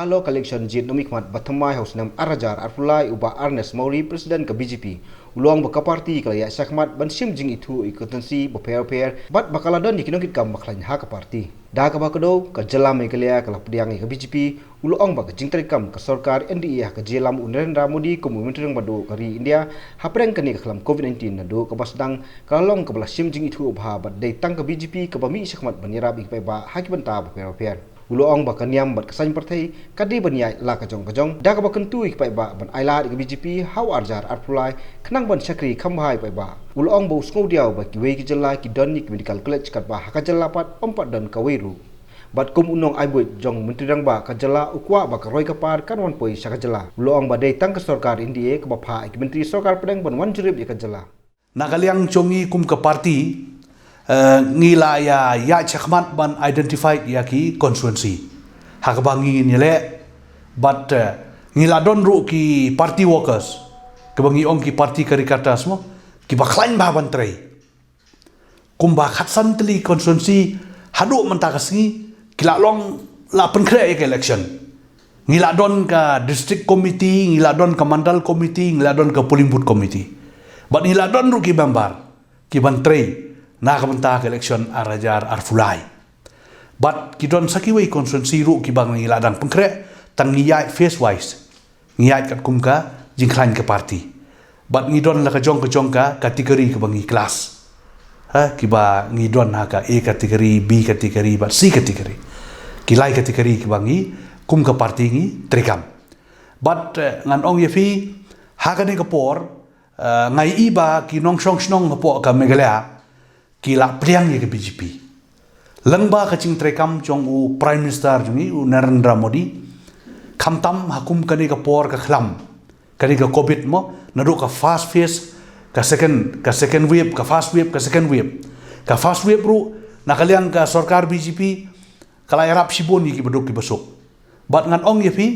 Alo collection jit nomik mat batamai haus nam arajar arfulai uba Ernest Mauri presiden ke BJP uluang baka parti kalaya sakmat ban sim jing itu ikutansi beper bat bakaladon dikinongkit kam baklain ha ka parti da ka bakado ka jelam kalaya kala pediang ke BJP uluang baka jingtri kam ka sarkar NDA ka jelam Narendra Modi ko momentum bado kari India hapreng kani ka kalam COVID-19 nado ka basdang kalong ka bala sim jing itu ubha bat dai tang ka BJP ka bami sakmat banirab ikpai ba hakibanta beper uluang baka niam bat kesan partai kadi banyai la kajong da ka bakan tu ikpai ba ban aila ke BJP hau arjar arpulai kenang ban sakri khambhai pai ba uluang bo skau diau ba ki wei ki jela ki donik medical college kat ba hakajela pat pompat dan kawiru bat kum unong aibut jong menteri dang ba kajela ukwa ba ka roi kapar kan wan poi sakajela uluang ba dei tang ka sarkar India ke ba pha ki menteri sarkar pedang ban wan jurip ya kajela nakaliang chongi kum ka parti ngila ya chakmat ban identified ya ki constituency hakbangi nyele but ngila don ru ki party workers kebangi ong ki parti karikatas mo ki baklain ba ban trei kumba khatsan tli constituency hadu mentakasngi kila long la penkre ek election ngila don ka district committee ngila don ka mandal committee ngila don ka polling booth committee but ngila don ru ki bambar ki ban trei na kabanta ke election arajar arfulai but kidon sakiwei constituency ru ki bang ngiladang pengkre tang ngiyai face wise ngiyai kat kumka jingklan ke parti but ngidon la ka jong ka kategori ke bangi kelas ki ba ngidon ha ka A kategori B kategori but C kategori kilai kategori ke bangi kum ke parti ngi trekam but ngan ong yefi ha ka ni ka por ngai iba ki nong song snong po ka megalaya kila priang ye ke BJP lengba kacing trekam jong u prime minister jungi u Narendra Modi khamtam hakum kani ka por ka khlam kani ka covid mo nadu ka fast phase ka second wave ka fast wave ka second wave ka fast wave ru nakaliang ka sarkar BJP kala yarap sibon ki bedok ki besok bat ngan ong ye pi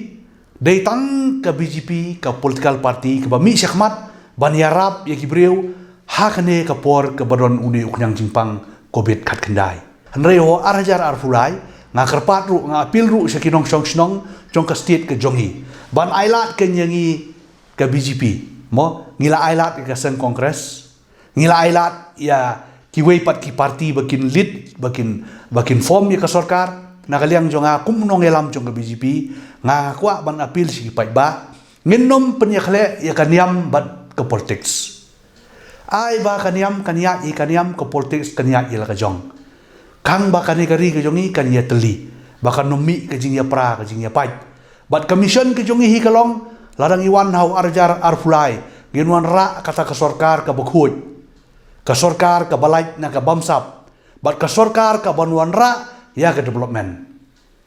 dei tang ka BJP ka political party ka bami syakmat ban yarap ye ki breu hakane ka por ke badon uni uknyang jingpang covid khat kendai hanrei ho arajar arfulai nga kerpat ru nga apil ru sakinong snong jong ka state ke jongi ban ailat ke nyangi ke BJP mo ngila ailat ke sen kongres ngila ailat ya kiwei pat ki parti bakin lead bakin form ya ka sarkar nakaliang jonga kumnong elam jong ke BJP nga kwa ban apil si pai ba nginom penyakle ya kaniam bat ke politics ai ba kaniam ke politics kaniya ila ka jong kang ba kani kari ke jongi kaniya teli ba nomi ke jingya pra ke jingya pai bat commission ke jongi hi kalong ladang iwan hau arjar arfulai ginwan ra kata ke sarkar ke bakhut ke sarkar ke balai na ke bamsap bat ke sarkar ke banwan ra ya ke development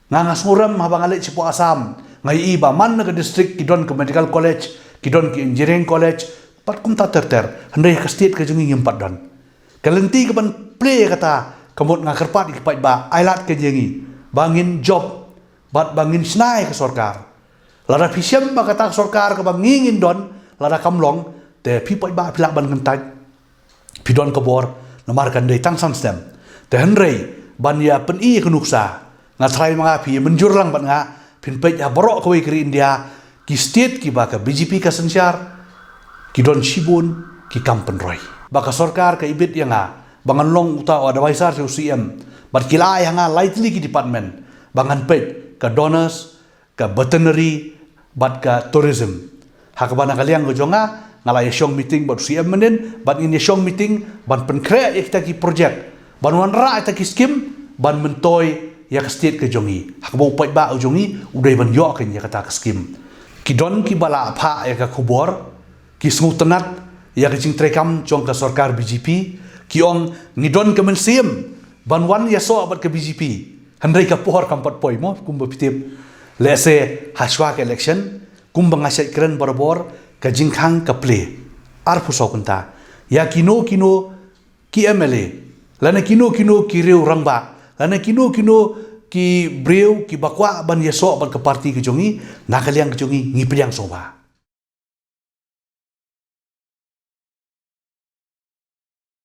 ngangas muram habang alik sipo asam ngai iba man ke district kidon ke medical college kidon ke engineering college pat kum ta ter handai ka state ka jungi ngimpat dan kalenti ka ban play kata kamot nga kerpat ikipat ba ailat ke jengi bangin job bat bangin snai ke sarkar lada pisiam ba kata sarkar ka bangingin don lada kamlong te pipat ba pilak ban kentai pidon ke bor namarkan dei tang system te handai ban ya pen i kenuksa nga try mga pi menjurlang bat nga pinpet ya borok ke kri India ki state ki ba ka BJP ka sensyar kidon sibun ki kampen roy baka sarkar ka ibit yang bangan long uta o advisor si UCM bat kila yang lightly ki department bangan pet ka donors ka veterinary bat ka tourism hakabana kaliang go jonga ngala yeshong meeting bat UCM menen bat in yeshong meeting ban penkre kita ki project ban wan ra ta ki skim ban mentoy ya ka state ke jongi hakabo pet ba jongi udai ban yo ken ya kata ka skim kidon ki bala pha ya ka kubor ki tenat ya kecing trekam jong ke sarkar BJP ki ong ngidon ke mensiam banwan ya so abat ke BJP handai ka pohor kampat poi mo kum bapitip lese haswa ke election kum bangasai keren barbor ke jingkhang ke play ar puso kunta ya kino ki MLA lana kino ki reu rangba lana kino ki breu ki bakwa ban ya so abat ke parti ke jongi nakaliang ke jongi ngipriang soba